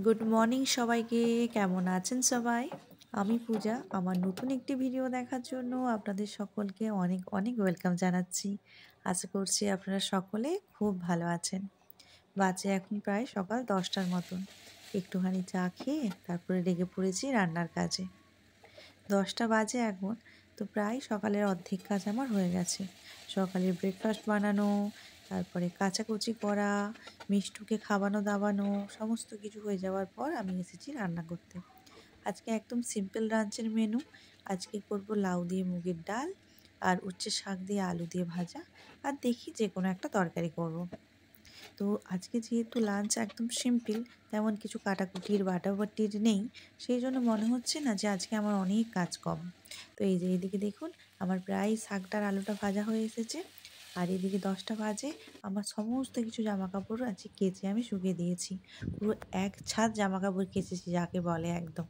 Good morning সবাইকে। কেমন আছেন সবাই? আমি পূজা। আমার নতুন একটি ভিডিও দেখার জন্য আপনাদের সকলকে অনেক অনেক ওয়েলকাম জানাচ্ছি। আশা করছি আপনারা সকলে খুব ভালো আছেন। বাজে এখন প্রায় সকাল 10টার মতন। একটুখানি চা খেয়ে তারপরে লেগে পড়েছি রান্নার কাজে। 10টা বাজে এখন, তো প্রায় সকালের অর্ধেক কাজ আমার হয়ে গেছে। সকালের ব্রেকফাস্ট বানানো, তারপরে কাচাকুচি করা, মিষ্টুকে খাওয়ানো দাওয়ানো, সমস্ত কিছু হয়ে যাওয়ার পর আমি এসেছি রান্না করতে। আজকে একদম সিম্পল লাঞ্চের মেনু। আজকে করব লাউ দিয়ে মুগের ডাল আর উচ্ছে শাক দিয়ে আলু দিয়ে ভাজা, আর দেখি যে কোনো একটা তরকারি করব। তো আজকে যেহেতু লাঞ্চ একদম সিম্পল, তেমন কিছু কাটাকুটির বাটাবাটির নেই, সেই জন্য মনে হচ্ছে না যে আজকে আমার অনেক কাজ কম। তো এই যে এদিকে দেখুন, আমার প্রায় শাকটার আলুটা ভাজা হয়ে এসেছে। আর এদিকে 10টা বাজে আমার সমস্ত কিছু জামাকাপড় আজকে কেচে আমি শুকিয়ে দিয়েছি। পুরো এক ছাদ জামাকাপড় কেচেছি যাকে বলে একদম।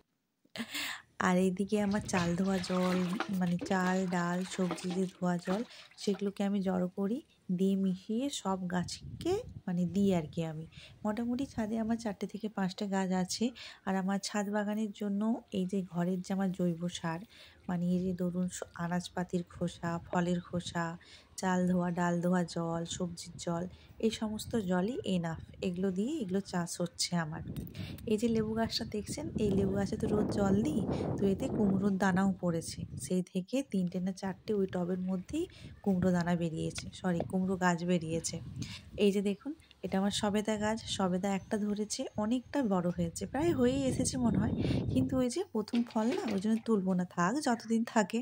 আর এইদিকে আমার চাল ধোয়া জল, মানে চাল ডাল সবজি যে ধোয়া জল, সেগুলোকে আমি জড়ো করি, দিয়ে মিশিয়ে সব গাছকে দিই আর কি। আমি মোটামুটি ছাদে আমার 4টে থেকে 5টে গাছ আছে। আর আমার ছাদ বাগানের জন্য এই যে ঘরের যে আমার জৈব সার, এই যে ধরুন আনাজপাতির খোসা, ফলের খোসা, চাল ধোয়া ডাল ধোয়া জল, সবজির জল, এই সমস্ত জলই এনাফ। এগুলো দিয়ে এগুলো চাষ হচ্ছে আমার। এই যে লেবু গাছটা দেখছেন, এই লেবু গাছে তো রোজ জল দিই, তো এতে কুমড়োর দানাও পড়েছে। সেই থেকে 3টে না 4টে ওই টবের মধ্যেই কুমড়ো দানা বেরিয়েছে, কুমড়ো গাছ বেরিয়েছে। এই যে দেখুন, এটা আমার সবেদা গাছ। সবেদা একটা ধরেছে, অনেকটা বড় হয়েছে, প্রায় হয়েই এসেছে মনে হয়। কিন্তু ওই যে প্রথম ফল না, ওই জন্য তুলবো না, থাক যতদিন থাকে।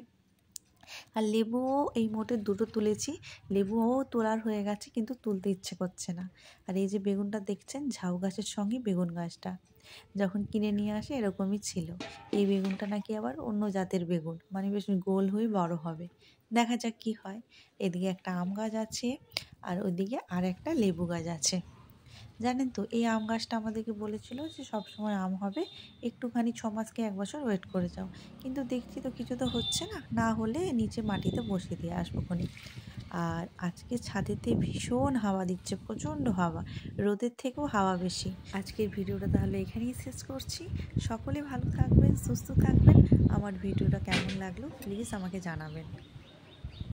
আর লেবুও এই মোটে 2টো তুলেছি, লেবুও তোলার হয়ে গেছে, কিন্তু তুলতে ইচ্ছে করছে না। আর এই যে বেগুনটা দেখছেন, ঝাউ গাছের সঙ্গে বেগুন গাছটা যখন কিনে নিয়ে আসে এরকমই ছিল। এই বেগুনটা নাকি আবার অন্য জাতের বেগুন, বেশ গোল হয়ে বড় হবে। দেখা যাক কি হয়। এদিকে একটা আম গাছ আছে, আর ওইদিকে আর একটা লেবু গাছ আছে। জানেন তো, এই আম গাছটা আমাদেরকে বলেছিল যে সবসময় আম হবে, একটুখানি 6 মাস কি 1 বছর ওয়েট করে যাও। কিন্তু দেখছি তো কিছু তো হচ্ছে না, না হলে নিচে মাটিতে বসিয়ে দিয়ে আসবো খনি। আর আজকে ছাদেতে ভীষণ হাওয়া দিচ্ছে, প্রচণ্ড হাওয়া, রোদের থেকেও হাওয়া বেশি। আজকের ভিডিওটা তাহলে এখানেই শেষ করছি। সকলে ভালো থাকবেন, সুস্থ থাকবেন। আমার ভিডিওটা কেমন লাগলো প্লিজ আমাকে জানাবেন।